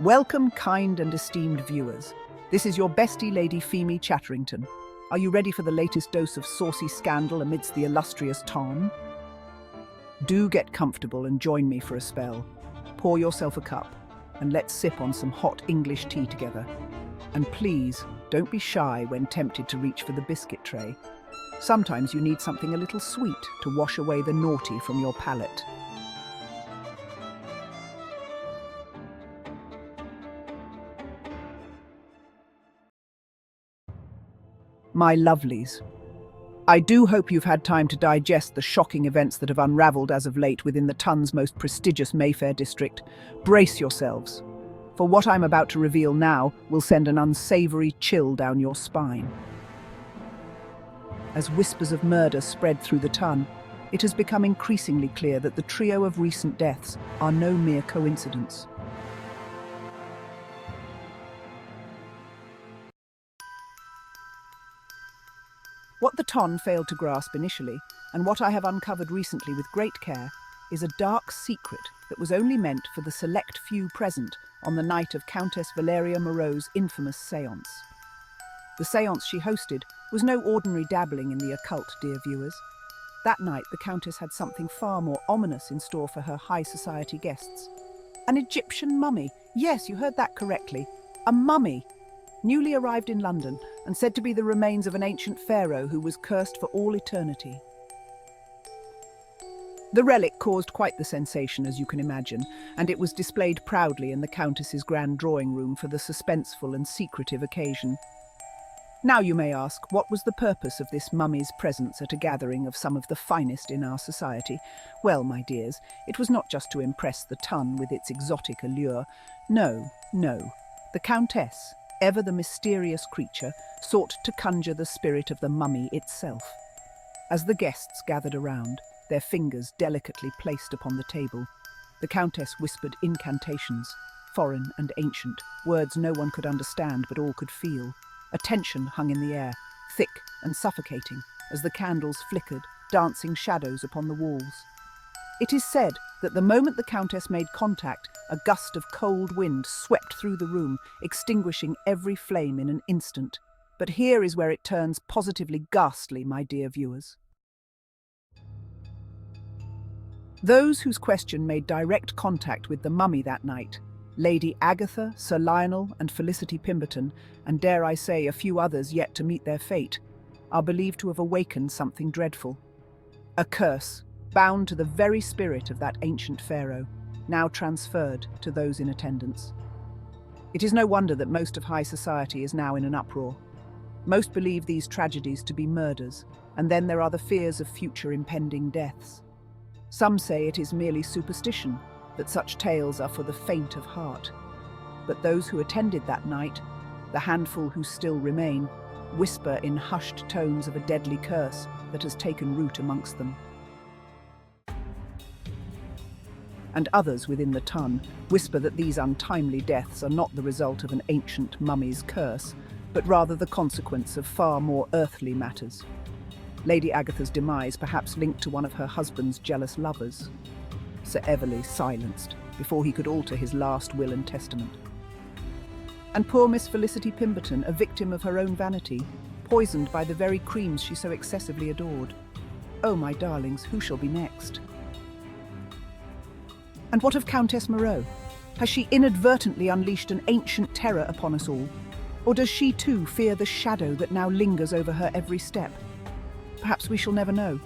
Welcome, kind and esteemed viewers. This is your bestie lady Femi Chatterington. Are you ready for the latest dose of saucy scandal amidst the illustrious ton? Do get comfortable and join me for a spell. Pour yourself a cup and let's sip on some hot English tea together. And please, don't be shy when tempted to reach for the biscuit tray. Sometimes you need something a little sweet to wash away the naughty from your palate. My lovelies, I do hope you've had time to digest the shocking events that have unravelled as of late within the Tun's most prestigious Mayfair district. Brace yourselves, for what I'm about to reveal now will send an unsavoury chill down your spine. As whispers of murder spread through the Tun, it has become increasingly clear that the trio of recent deaths are no mere coincidence. What the Ton failed to grasp initially, and what I have uncovered recently with great care, is a dark secret that was only meant for the select few present on the night of Countess Valeria Morreau's infamous séance. The séance she hosted was no ordinary dabbling in the occult, dear viewers. That night, the Countess had something far more ominous in store for her high society guests. An Egyptian mummy. Yes, you heard that correctly. A mummy. Newly arrived in London and said to be the remains of an ancient pharaoh who was cursed for all eternity. The relic caused quite the sensation, as you can imagine, and it was displayed proudly in the Countess's grand drawing room for the suspenseful and secretive occasion. Now you may ask, what was the purpose of this mummy's presence at a gathering of some of the finest in our society? Well, my dears, it was not just to impress the Tun with its exotic allure. No. The Countess, ever the mysterious creature, sought to conjure the spirit of the mummy itself. As the guests gathered around, their fingers delicately placed upon the table, the Countess whispered incantations, foreign and ancient, words no one could understand but all could feel. A tension hung in the air, thick and suffocating, as the candles flickered, dancing shadows upon the walls. It is said that the moment the Countess made contact, a gust of cold wind swept through the room, extinguishing every flame in an instant. But here is where it turns positively ghastly, my dear viewers. Those whose question made direct contact with the mummy that night, Lady Agatha, Sir Lionel and Felicity Pemberton, and dare I say a few others yet to meet their fate, are believed to have awakened something dreadful. A curse, bound to the very spirit of that ancient pharaoh, now transferred to those in attendance. It is no wonder that most of high society is now in an uproar. Most believe these tragedies to be murders, and then there are the fears of future impending deaths. Some say it is merely superstition, that such tales are for the faint of heart. But those who attended that night, the handful who still remain, whisper in hushed tones of a deadly curse that has taken root amongst them. And others within the Tun whisper that these untimely deaths are not the result of an ancient mummy's curse, but rather the consequence of far more earthly matters. Lady Agatha's demise perhaps linked to one of her husband's jealous lovers. Sir Everley silenced before he could alter his last will and testament. And poor Miss Felicity Pemberton, a victim of her own vanity, poisoned by the very creams she so excessively adored. Oh, my darlings, who shall be next? And what of Countess Morreau? Has she inadvertently unleashed an ancient terror upon us all? Or does she too fear the shadow that now lingers over her every step? Perhaps we shall never know,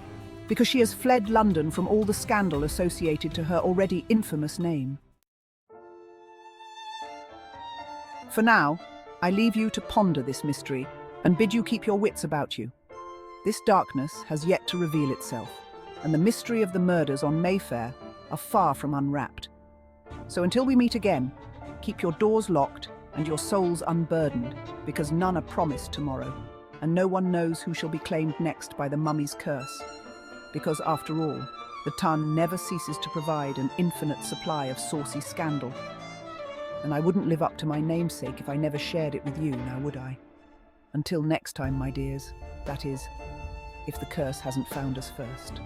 because she has fled London from all the scandal associated to her already infamous name. For now, I leave you to ponder this mystery and bid you keep your wits about you. This darkness has yet to reveal itself, and the mystery of the murders on Mayfair are far from unwrapped. So until we meet again, keep your doors locked and your souls unburdened, because none are promised tomorrow, and no one knows who shall be claimed next by the mummy's curse. Because after all, the Tun never ceases to provide an infinite supply of saucy scandal. And I wouldn't live up to my namesake if I never shared it with you, now would I? Until next time, my dears, that is, if the curse hasn't found us first.